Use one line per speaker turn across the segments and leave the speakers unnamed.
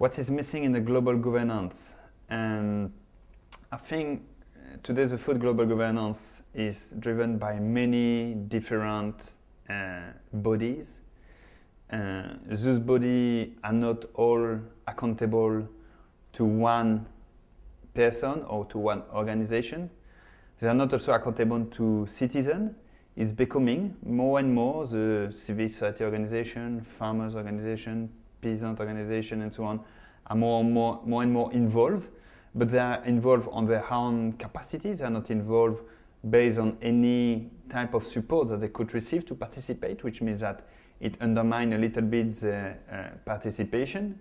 What is missing in the global governance? I think today the food global governance is driven by many different bodies. Those bodies are not all accountable to one person or to one organization. They are not also accountable to citizens. It's becoming more and more the civil society organization, farmers organization, peasant organization, and so on are more and more involved. But they are involved on their own capacities. They are not involved based on any type of support that they could receive to participate, which means that it undermines a little bit the participation.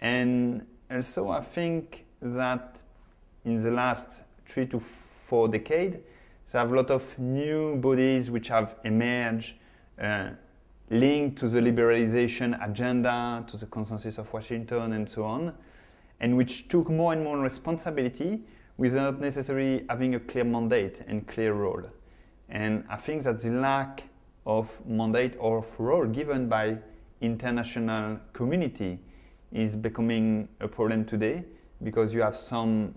And also I think that in the last 3 to 4 decades, there have a lot of new bodies which have emerged, linked to the liberalization agenda, to the consensus of Washington and so on, and which took more and more responsibility without necessarily having a clear mandate and clear role. And I think that the lack of mandate or of role given by international community is becoming a problem today, because you have some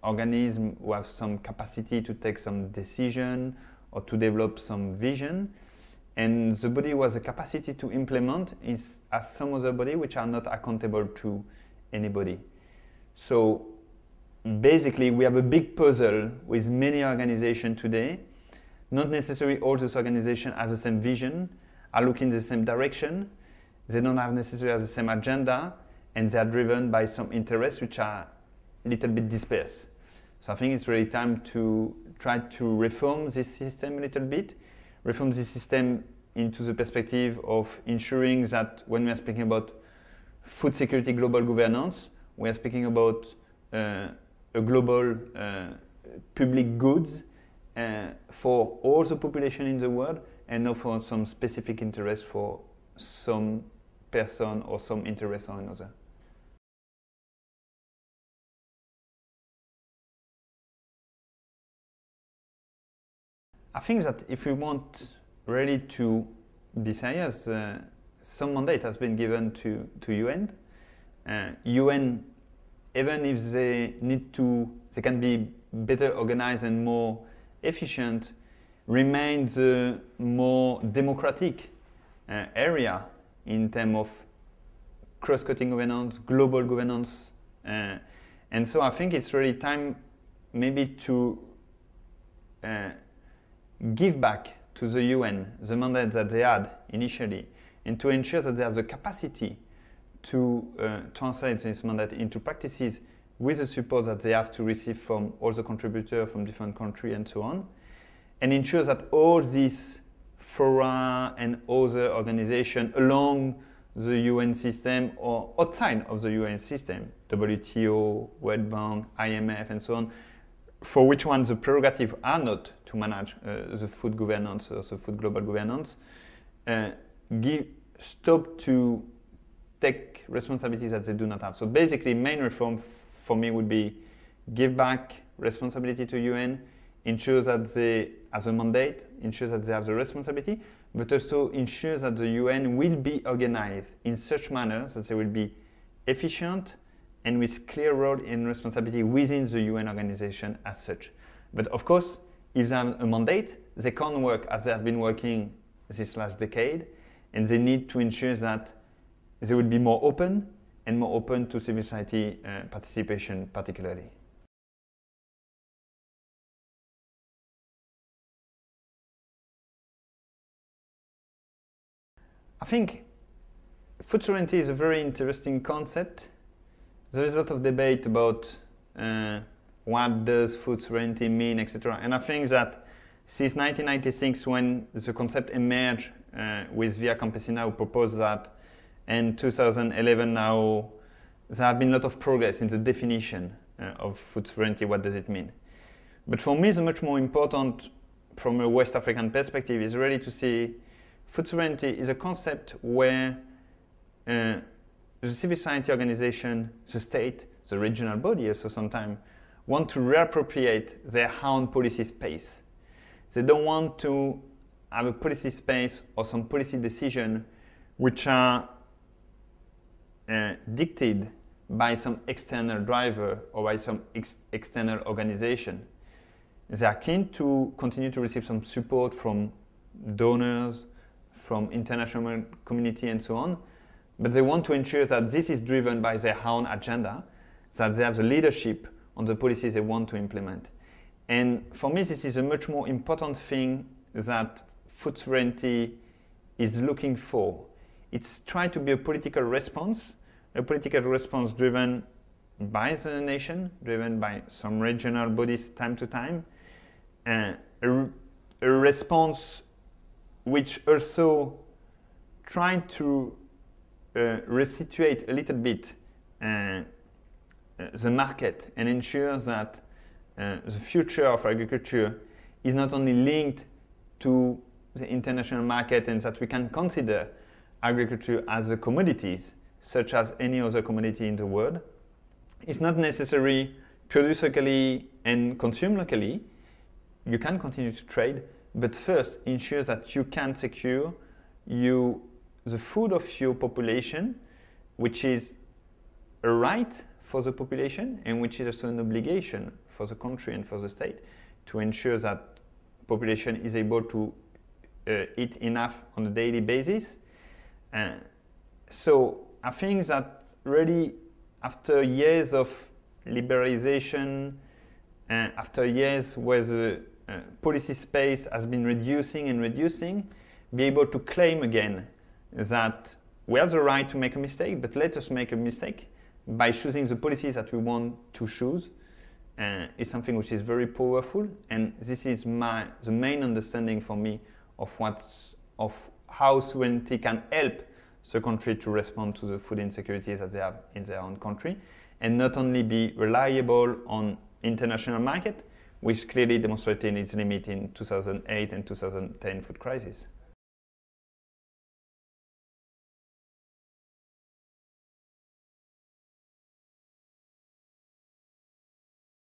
organisms who have some capacity to take some decision or to develop some vision, and the body who has a capacity to implement is as some other body which are not accountable to anybody. So basically we have a big puzzle with many organizations today. Not necessarily all those organizations have the same vision, are looking in the same direction. They don't have necessarily the same agenda, and they are driven by some interests which are a little bit dispersed. So I think it's really time to try to reform this system a little bit, reform this system into the perspective of ensuring that when we are speaking about food security global governance, we are speaking about a global public goods for all the population in the world, and not for some specific interest for some person or some interest or another. I think that if we want really to be serious, some mandate has been given to UN. UN, even if they can be better organized and more efficient, remains the more democratic area in terms of cross-cutting governance, global governance. And so I think it's really time maybe to give back to the UN the mandate that they had initially, and to ensure that they have the capacity to translate this mandate into practices with the support that they have to receive from all the contributors from different countries and so on, and ensure that all these fora and other organizations along the UN system or outside of the UN system, WTO, World Bank, IMF and so on, for which ones the prerogatives are not to manage the food governance or the food global governance, stop to take responsibilities that they do not have. So basically, main reform for me would be give back responsibility to UN, ensure that they have the mandate, ensure that they have the responsibility, but also ensure that the UN will be organized in such manner that they will be efficient and with clear role and responsibility within the UN organization as such. But of course, if they have a mandate, they can't work as they have been working this last decade, and they need to ensure that they will be more open and more open to civil society participation particularly. I think food sovereignty is a very interesting concept. There is a lot of debate about what does food sovereignty mean, etc. And I think that since 1996, when the concept emerged with Via Campesina, who proposed that, and 2011 now, there have been a lot of progress in the definition of food sovereignty. What does it mean? But for me, the much more important from a West African perspective is really to see food sovereignty is a concept where the civil society organization, the state, the regional body also sometimes want to reappropriate their own policy space. They don't want to have a policy space or some policy decision which are dictated by some external driver or by some external organization. They are keen to continue to receive some support from donors, from international community and so on, but they want to ensure that this is driven by their own agenda, that they have the leadership on the policies they want to implement. And for me, this is a much more important thing that food sovereignty is looking for. It's trying to be a political response driven by the nation, driven by some regional bodies time to time, a response which also trying to resituate a little bit the market and ensure that the future of agriculture is not only linked to the international market and that we can consider agriculture as a commodities such as any other commodity in the world. It's not necessary produce locally and consume locally. You can continue to trade, but first ensure that you can secure the food of your population, which is a right for the population and which is also an obligation for the country and for the state to ensure that population is able to eat enough on a daily basis. So I think that really after years of liberalization, after years where the policy space has been reducing, be able to claim again that we have the right to make a mistake, but let us make a mistake by choosing the policies that we want to choose is something which is very powerful, and this is the main understanding for me of how sovereignty can help the country to respond to the food insecurities that they have in their own country, and not only be reliable on international market, which clearly demonstrated its limit in 2008 and 2010 food crisis.